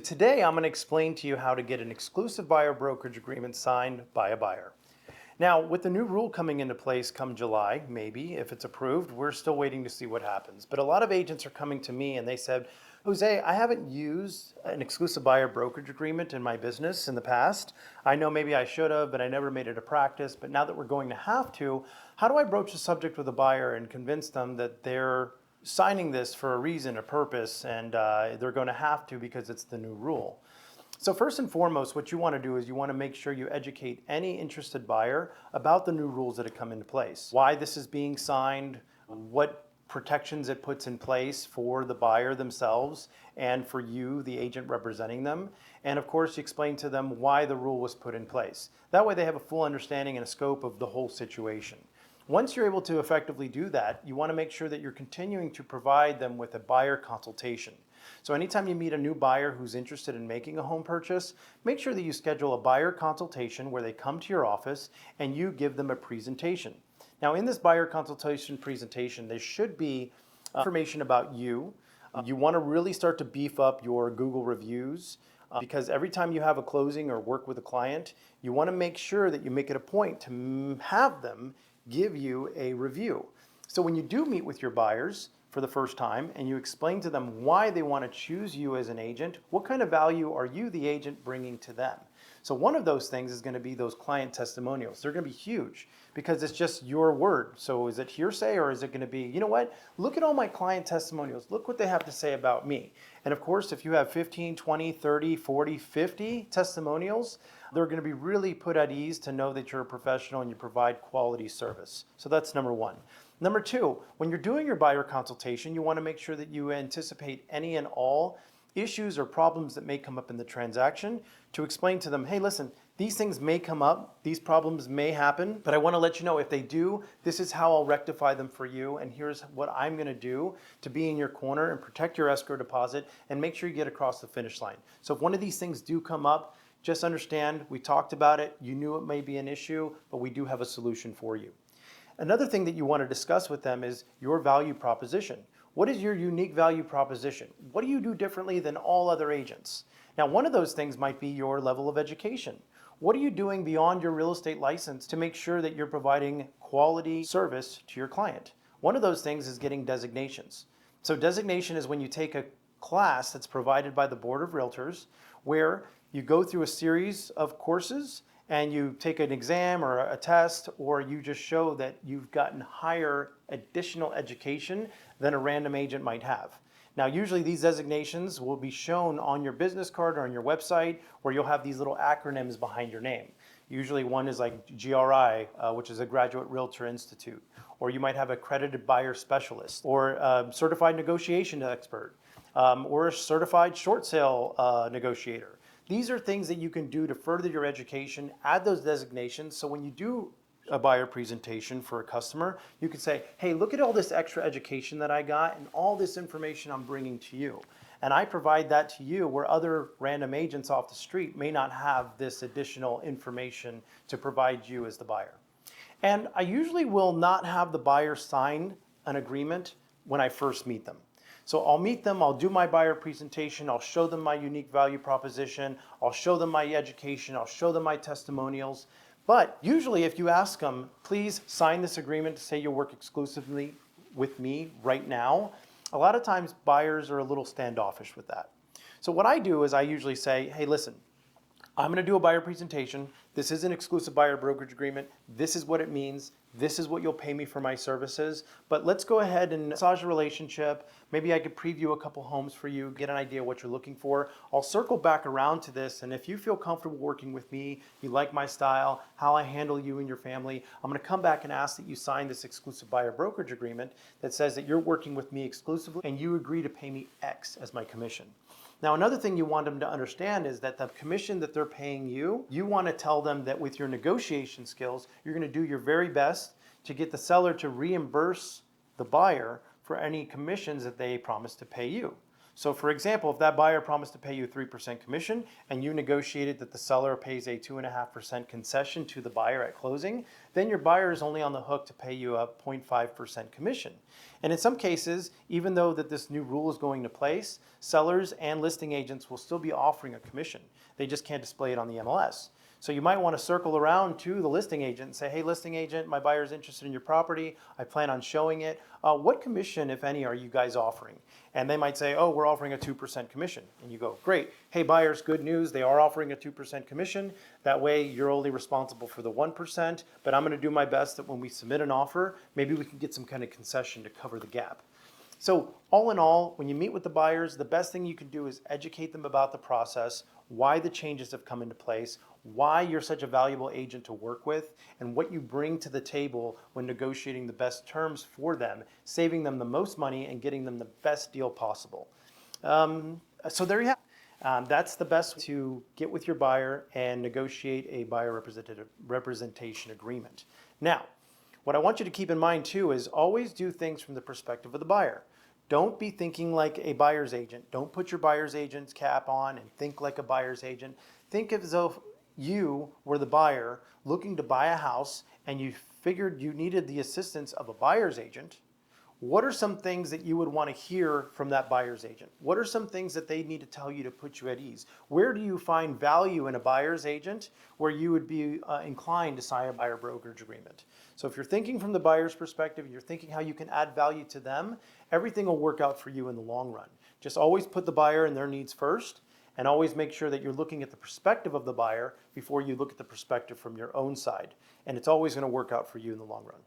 Today, I'm going to explain to you how to get an exclusive buyer brokerage agreement signed by a buyer. Now, with the new rule coming into place come July, maybe, if it's approved, we're still waiting to see what happens. But a lot of agents are coming to me and they said, Jose, I haven't used an exclusive buyer brokerage agreement in my business in the past. I know maybe I should have, but I never made it a practice. But now that we're going to have to, how do I broach the subject with a buyer and convince them that they're signing this for a reason, a purpose, and they're going to have to because it's the new rule? So first and foremost, what you want to do is you want to make sure you educate any interested buyer about the new rules that have come into place, why this is being signed, what protections it puts in place for the buyer themselves and for you, the agent representing them. And of course, you explain to them why the rule was put in place. That way they have a full understanding and a scope of the whole situation. Once you're able to effectively do that, you want to make sure that you're continuing to provide them with a buyer consultation. So anytime you meet a new buyer who's interested in making a home purchase, make sure that you schedule a buyer consultation where they come to your office and you give them a presentation. Now, in this buyer consultation presentation, there should be information about you. You want to really start to beef up your Google reviews because every time you have a closing or work with a client, you want to make sure that you make it a point to have them give you a review. So when you do meet with your buyers for the first time and you explain to them why they want to choose you as an agent, what kind of value are you, the agent, bringing to them? So one of those things is going to be those client testimonials. They're going to be huge because it's just your word. So is it hearsay or is it going to be, you know what, look at all my client testimonials. Look what they have to say about me. And of course, if you have 15, 20, 30, 40, 50 testimonials, they're going to be really put at ease to know that you're a professional and you provide quality service. So that's number one. Number two, when you're doing your buyer consultation, you want to make sure that you anticipate any and all issues or problems that may come up in the transaction to explain to them, hey, listen, these things may come up, these problems may happen, but I want to let you know if they do, this is how I'll rectify them for you, and here's what I'm going to do to be in your corner and protect your escrow deposit and make sure you get across the finish line. So if one of these things do come up, just understand we talked about it, you knew it may be an issue, but we do have a solution for you. Another thing that you want to discuss with them is your value proposition. What is your unique value proposition? What do you do differently than all other agents? Now, one of those things might be your level of education. What are you doing beyond your real estate license to make sure that you're providing quality service to your client? One of those things is getting designations. So designation is when you take a class that's provided by the Board of Realtors where you go through a series of courses and you take an exam or a test, or you just show that you've gotten higher additional education than a random agent might have. Now, usually these designations will be shown on your business card or on your website, where you'll have these little acronyms behind your name. Usually one is like GRI, which is a Graduate Realtor Institute, or you might have accredited buyer specialist, or a certified negotiation expert, or a certified short sale negotiator. These are things that you can do to further your education, add those designations, so when you do a buyer presentation for a customer, you can say, hey, look at all this extra education that I got and all this information I'm bringing to you. And I provide that to you where other random agents off the street may not have this additional information to provide you as the buyer. And I usually will not have the buyer sign an agreement when I first meet them. So I'll meet them, I'll do my buyer presentation, I'll show them my unique value proposition, I'll show them my education, I'll show them my testimonials. But usually if you ask them, please sign this agreement to say you'll work exclusively with me right now, a lot of times buyers are a little standoffish with that. So what I do is I usually say, hey, listen, I'm going to do a buyer presentation. This is an exclusive buyer brokerage agreement. This is what it means. This is what you'll pay me for my services. But let's go ahead and massage a relationship. Maybe I could preview a couple homes for you, get an idea of what you're looking for. I'll circle back around to this. And if you feel comfortable working with me, you like my style, how I handle you and your family, I'm going to come back and ask that you sign this exclusive buyer brokerage agreement that says that you're working with me exclusively and you agree to pay me X as my commission. Now, another thing you want them to understand is that the commission that they're paying you, you want to tell them that with your negotiation skills, you're going to do your very best to get the seller to reimburse the buyer for any commissions that they promise to pay you. So for example, if that buyer promised to pay you a 3% commission and you negotiated that the seller pays a 2.5% concession to the buyer at closing, then your buyer is only on the hook to pay you a 0.5% commission. And in some cases, even though that this new rule is going into place, sellers and listing agents will still be offering a commission. They just can't display it on the MLS. So you might want to circle around to the listing agent and say, hey, listing agent, my buyer's interested in your property. I plan on showing it. What commission, if any, are you guys offering? And they might say, oh, we're offering a 2% commission. And you go, great. Hey, buyers, good news. They are offering a 2% commission. That way, you're only responsible for the 1%. But I'm going to do my best that when we submit an offer, maybe we can get some kind of concession to cover the gap. So all in all, when you meet with the buyers, the best thing you can do is educate them about the process, why the changes have come into place, why you're such a valuable agent to work with, and what you bring to the table when negotiating the best terms for them, saving them the most money and getting them the best deal possible. So there you have it. That's the best to get with your buyer and negotiate a buyer representation agreement. Now, what I want you to keep in mind too is always do things from the perspective of the buyer. Don't be thinking like a buyer's agent. Don't put your buyer's agent's cap on and think like a buyer's agent. Think as though you were the buyer looking to buy a house and you figured you needed the assistance of a buyer's agent. What are some things that you would want to hear from that buyer's agent? What are some things that they need to tell you to put you at ease? Where do you find value in a buyer's agent where you would be inclined to sign a buyer brokerage agreement? So if you're thinking from the buyer's perspective, you're thinking how you can add value to them, everything will work out for you in the long run. Just always put the buyer and their needs first, and always make sure that you're looking at the perspective of the buyer before you look at the perspective from your own side. And it's always going to work out for you in the long run.